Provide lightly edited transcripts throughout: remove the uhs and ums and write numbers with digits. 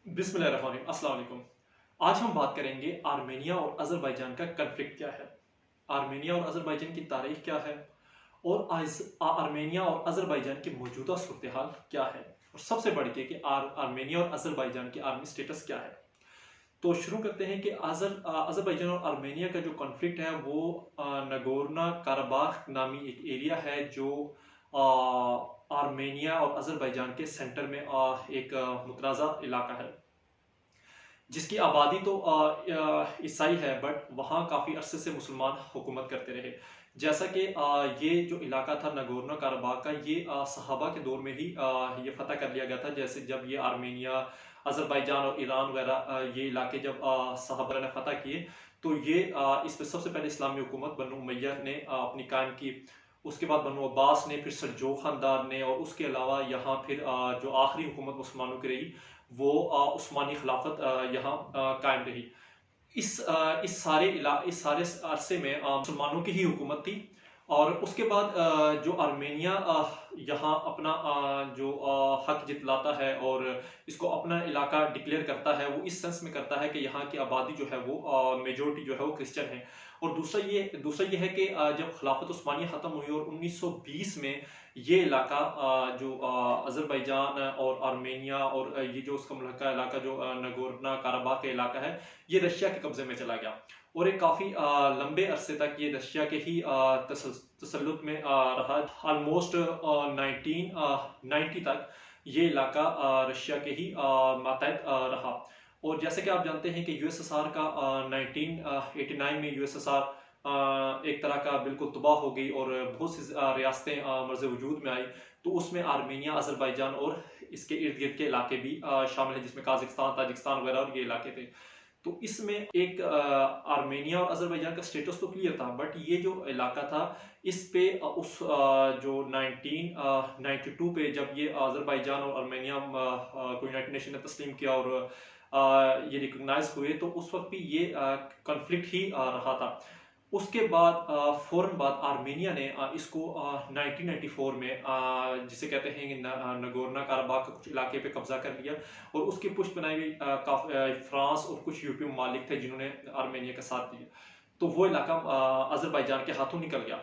बिस्मिल्लाहिर्रहमानिर्रहीम, अस्सलाम वालेकुम। आज हम बात करेंगे आर्मेनिया और अज़रबैजान का कन्फ्लिक्ट क्या है, आर्मेनिया और अज़रबैजान की तारीख क्या है और आर्मेनिया और अज़रबैजान की मौजूदा सूरत हाल क्या है, और सबसे बढ़ के कि आर्मेनिया और अज़रबैजान की आर्मी स्टेटस क्या है। तो शुरू करते हैं कि अज़रबैजान और आर्मेनिया का जो कॉन्फ्लिक्ट है वो नगोर्नो कराबाख नामी एक एरिया है जो आर्मेनिया और अज़रबैजान के सेंटर में एक मुतनाज़ा इलाका है, जिसकी आबादी तो ईसाई है, बट वहाँ काफ़ी अरसे से मुसलमान हुकूमत करते रहे। जैसा कि ये जो इलाका था नगोर्नो कराबाख का, ये सहाबा के दौर में ही ये फतह कर लिया गया था। जैसे जब ये आर्मेनिया, अज़रबैजान और ईरान वगैरह ये इलाके जब सहाबा ने फतह किए, तो ये इस पर सबसे पहले इस्लामी हुकूमत बनु उमय्या ने अपनी कायम की। उसके बाद बनु अब्बास ने, फिर सरजो ख़ानदान ने, और उसके अलावा यहाँ फिर जो आखिरी हुकूमत मुसलमानों की रही वो उस्मानी खिलाफत यहाँ कायम रही। इस सारे अरसे में मुसलमानों की ही हुकूमत थी। और उसके बाद जो आर्मेनिया यहाँ अपना जो हक जितलाता है और इसको अपना इलाका डिक्लेयर करता है, वो इस सेंस में करता है कि यहाँ की आबादी जो है वो मेजोरिटी जो है वो क्रिश्चियन है। और दूसरा ये है कि जब खिलाफत उस्मानिया ख़त्म हुई और 1920 में ये इलाका जो अज़रबैजान और आर्मेनिया और ये जो उसका मुल्का इलाका जो नगोर्नो कराबाख का इलाका है, ये रशिया के कब्जे में चला गया। और एक काफ़ी लंबे अरसे तक ये रशिया के ही तसल्लुत में रहा। ऑलमोस्ट 1990 तक ये इलाका रशिया के ही मातहत रहा। और जैसे कि आप जानते हैं कि यूएसएसआर का 1989 में यूएसएसआर एक तरह का बिल्कुल तबाह हो गई और बहुत सी रियासतें मर्ज वजूद में आई। तो उसमें आर्मेनिया, अज़रबैजान और इसके इर्द गिर्द के इलाके भी शामिल हैं, जिसमें काज़ाकिस्तान, ताजिकिस्तान वगैरह और ये इलाके थे। तो इसमें एक आर्मेनिया और अज़रबैजान का स्टेटस तो क्लियर था, बट ये जो इलाका था इस पे जो 1992 पे जब ये अज़रबैजान और आर्मेनिया को यूनाइटेड नेशन ने तस्लीम किया और ये रिकॉग्नाइज हुए, तो उस वक्त भी ये कॉन्फ्लिक्ट ही रहा था। उसके बाद फ़ौरन बाद आर्मेनिया ने इसको 1994 में जिसे कहते हैं कि नगोर्नो कराबाख के कुछ इलाके पे कब्जा कर लिया, और उसकी पुष्ट बनाई हुई फ्रांस और कुछ यूरोपीय ममालिक थे जिन्होंने आर्मेनिया का साथ दिया। तो वो इलाका अज़रबैजान के हाथों निकल गया।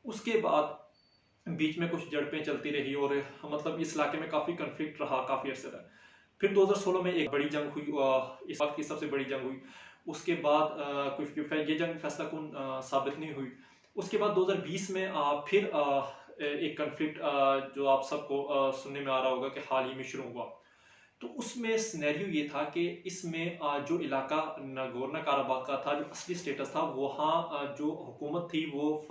उसके बाद बीच में कुछ झड़पें चलती रही और मतलब इस इलाके में काफ़ी कन्फ्लिक्ट रहा काफ़ी अर्से तक। फिर 2016 में एक बड़ी जंग हुई, इस वक्त की सबसे बड़ी जंग हुई। उसके बाद ये जंग फैसला कुन साबित नहीं हुई। उसके बाद 2020 में फिर एक कन्फ्लिक्ट जो आप सबको सुनने में आ रहा होगा कि हाल ही में शुरू हुआ। तो उसमें सिनेरियो ये था कि इसमें जो इलाका नगोर्नो कराबाख का था, जो असली स्टेटस था, वहाँ जो हुकूमत थी वो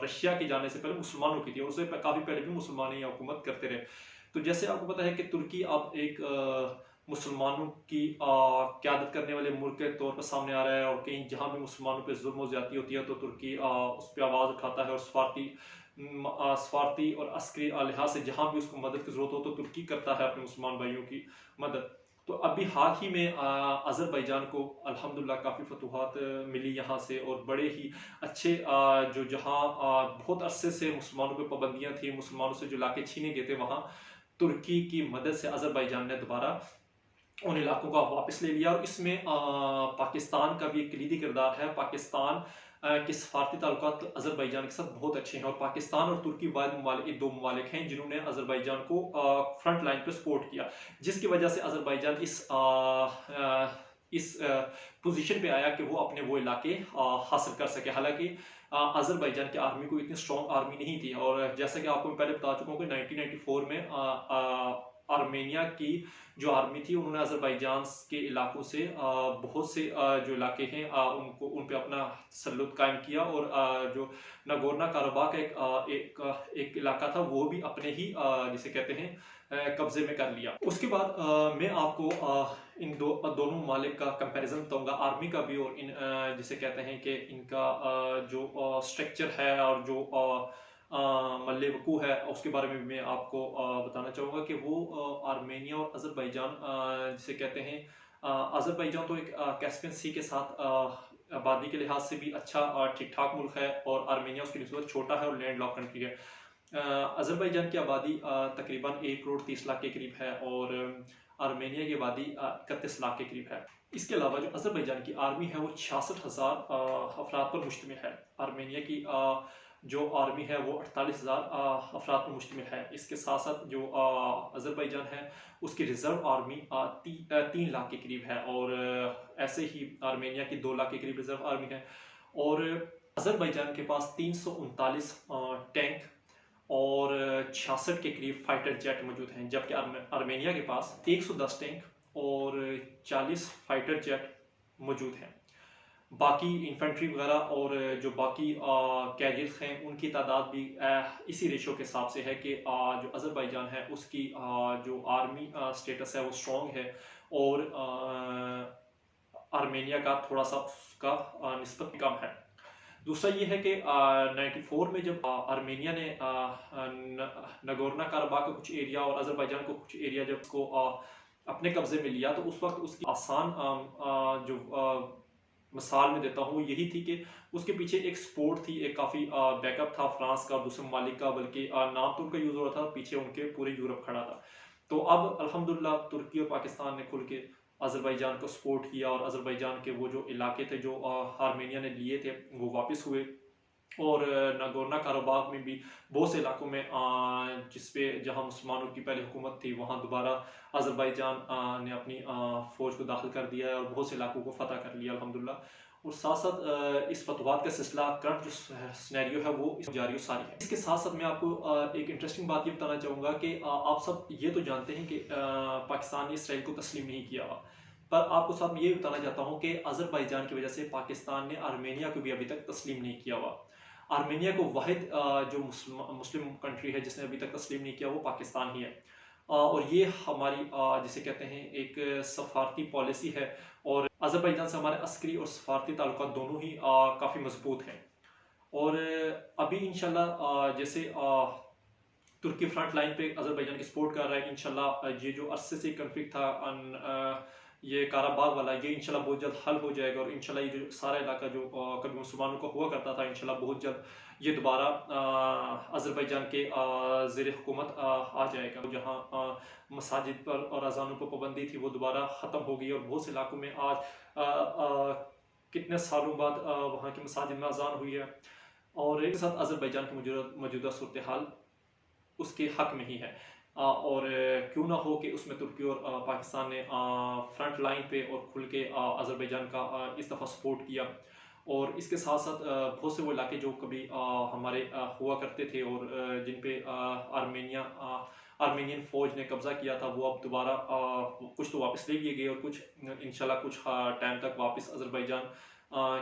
रशिया के जाने से पहले मुसलमानों की थी, और उससे काफ़ी पहले भी मुसलमान ही हुकूमत करते रहे। तो जैसे आपको पता है कि तुर्की अब एक मुसलमानों की क़यादत करने वाले मुल्क के तौर पर सामने आ रहा है, और कहीं जहाँ भी मुसलमानों पे जुल्म और ज़्यादती होती है तो तुर्की उस पर आवाज़ उठाता है, और सफारती और अस्करी लिहाज से जहाँ भी उसको मदद की ज़रूरत हो तो तुर्की करता है अपने मुसलमान भाइयों की मदद। तो अभी हाल ही में अज़रबैजान को अल्हम्दुलिल्लाह काफ़ी फतूहात मिली यहाँ से, और बड़े ही अच्छे जो जहाँ बहुत अरसे से मुसलमानों पर पाबंदियाँ थी, मुसलमानों से जो इलाके छीने गए थे, वहाँ तुर्की की मदद से अज़रबैजान ने दोबारा उन इलाकों को वापस ले लिया। और इसमें पाकिस्तान का भी एक कलीदी किरदार है। पाकिस्तान के सफारती ताल्लुकात अज़रबैजान के साथ बहुत अच्छे हैं, और पाकिस्तान और तुर्की दो ममालिक हैं जिन्होंने अज़रबैजान को फ्रंट लाइन पर सपोर्ट किया, जिसकी वजह से अज़रबैजान इस पोजीशन पे आया कि वो अपने वो इलाके हासिल कर सके। हालांकि अज़रबैजान की आर्मी को इतनी स्ट्रॉन्ग आर्मी नहीं थी, और जैसा कि आपको मैं पहले बता चुका हूँ कि 1994 में आर्मेनिया की जो आर्मी थी उन्होंने अज़रबैजान के इलाकों से बहुत से जो इलाके हैं उन पे अपना तसल्लुत कायम किया, और जो नगोर्नो कराबाख का एक इलाका था वो भी अपने ही जिसे कहते हैं कब्जे में कर लिया। उसके बाद मैं आपको इन दोनों ममालिक का कंपैरिजन बताऊंगा, आर्मी का भी और इन जिसे कहते हैं कि इनका जो स्ट्रक्चर है और जो मल्ल वकू है उसके बारे में भी मैं आपको बताना चाहूँगा कि वो आर्मेनिया और अज़रबैजान जिसे कहते हैं, अज़रबैजान तो एक कैस्पियन सी के साथ आबादी के लिहाज से भी अच्छा ठीक ठाक मुल्क है, और आर्मेनिया उसकी निस्बत छोटा है और लैंड लॉक कंट्री है। अज़रबैजान की आबादी तकरीबन 1 करोड़ 30 लाख के करीब है, और आर्मेनिया की आबादी 31 लाख के करीब है। इसके अलावा जो अज़रबैजान की आर्मी है वो 66,000 अफराद पर मुश्तमिल है। आर्मेनिया की जो आर्मी है वो 48,000 अफराद पर मुश्तमिल है। इसके साथ साथ जो अज़रबैजान है उसकी रिज़र्व आर्मी 3 लाख के करीब है, और ऐसे ही आर्मेनिया की 2 लाख के करीब रिज़र्व आर्मी है। और अज़रबैजान के पास 339 टैंक और 66 के करीब फाइटर जेट मौजूद हैं, जबकि आर्मेनिया के पास 110 टैंक और 40 फाइटर जेट मौजूद हैं। बाकी इन्फेंट्री वगैरह और जो बाकी कैरियर्स हैं उनकी तादाद भी इसी रेशो के हिसाब से है कि जो अज़रबैजान है उसकी जो आर्मी स्टेटस है वो स्ट्रॉन्ग है, और आर्मेनिया का थोड़ा सा उसका निस्बत कम है। दूसरा ये है कि 94 में जब आर्मेनिया ने नगोर्नो कराबाख का कुछ एरिया और अज़रबैजान को कुछ एरिया जब उसको अपने कब्जे में लिया, तो उस वक्त उसकी आसान जो मिसाल में देता हूँ यही थी कि उसके पीछे एक सपोर्ट थी, एक काफ़ी बैकअप था फ्रांस का और दूसरे ममालिक का, बल्कि नाम तो उनका यूज़ हो रहा था, पीछे उनके पूरे यूरोप खड़ा था। तो अब अल्हम्दुलिल्लाह तुर्की और पाकिस्तान ने खुल के अज़रबैजान को सपोर्ट किया, और अज़रबैजान के वो जो इलाके थे जो आर्मेनिया ने लिए थे वो वापस हुए। और नागोर्नो कराबाख में भी बहुत से इलाकों में जहाँ मुसलमानों की पहले हुकूमत थी वहाँ दोबारा अज़रबैजान ने अपनी फ़ौज को दाखिल कर दिया है और बहुत से इलाकों को फ़तह कर लिया अल्हम्दुलिल्लाह। और साथ साथ इस फतवात का सिलसिला करंट जो सिनेरियो है वो जारी सारी है। इसके साथ साथ मैं आपको एक इंटरेस्टिंग बात ये बताना चाहूँगा कि आप सब ये तो जानते हैं कि पाकिस्तान ने इसराइल को तस्लीम नहीं किया, पर आपको साथ में ये बताना चाहता हूँ कि अज़रबैजान की वजह से पाकिस्तान ने आर्मेनिया को भी अभी तक तस्लीम नहीं किया हुआ। आर्मेनिया को वाहिद जो मुस्लिम कंट्री है जिसने अभी तक तस्लीम नहीं किया वो पाकिस्तान ही है। और ये हमारी जिसे कहते हैं एक सफारती पॉलिसी है, और अज़रबैजान से हमारे अस्करी और सफारती ताल्लुकात दोनों ही काफ़ी मजबूत हैं। और अभी इंशाल्लाह जैसे तुर्की फ्रंट लाइन पे अज़रबैजान की सपोर्ट कर रहा है, इंशाल्लाह ये जो अरसे से कन्फ्लिक्ट था ये काराबाग वाला, ये इंशाल्लाह बहुत जल्द हल हो जाएगा, और इंशाल्लाह ये जो सारा इलाका जो कभी मुसलमानों का हुआ करता था इंशाल्लाह बहुत जल्द ये दोबारा अज़रबैजान के ज़ेर हुकूमत आ जाएगा। जहाँ मसाजिद पर और अज़ानों पर पाबंदी थी वो दोबारा ख़त्म हो गई, और बहुत से इलाकों में आज कितने सालों बाद वहाँ की मसाजिद में अज़ान हुई है। और एक साथ अज़रबैजान की मौजूदा सूरत हाल उसके हक में ही है, और क्यों ना हो कि उसमें तुर्की और पाकिस्तान ने फ्रंट लाइन पे और खुल के अज़रबैजान का इस दफ़ा सपोर्ट किया। और इसके साथ साथ बहुत से वो इलाके जो कभी हमारे हुआ करते थे और जिन पे आर्मेनियन फ़ौज ने कब्ज़ा किया था वो अब दोबारा कुछ तो वापस ले लिए गए, और कुछ इंशाल्लाह कुछ टाइम तक वापस अज़रबैजान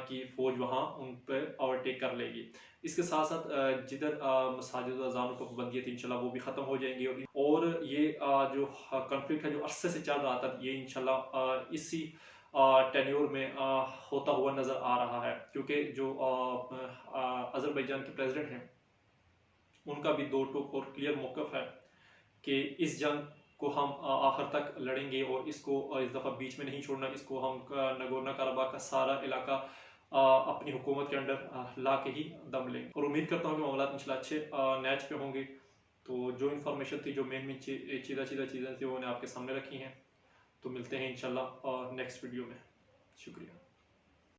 की फ़ौज वहाँ उन पर ओवरटेक कर लेगी। इसके साथ साथ जिधर मसाजिद और अज़ानों पर पाबंदी थी इंशाल्लाह वो भी ख़त्म हो जाएंगी, और ये जो कॉन्फ्लिक्ट है जो अरसे से चल रहा था ये इंशाल्लाह इसी टेन्योर में होता हुआ नज़र आ रहा है, क्योंकि जो अज़रबैजान के प्रेसिडेंट हैं उनका भी दो टूक और क्लियर मौक़िफ़ है कि इस जंग को हम आखिर तक लड़ेंगे, और इसको इस दफ़ा बीच में नहीं छोड़ना, इसको हम नगोर्नो कराबाख का सारा इलाका अपनी हुकूमत के अंडर ला के ही दम लेंगे। और उम्मीद करता हूँ कि मामला इंशाल्लाह अच्छे नैच पे होंगे। तो जो इन्फॉर्मेशन थी, जो मेन चीज़ें थी वो मैंने आपके सामने रखी हैं। तो मिलते हैं इंशाल्लाह नेक्स्ट वीडियो में। शुक्रिया।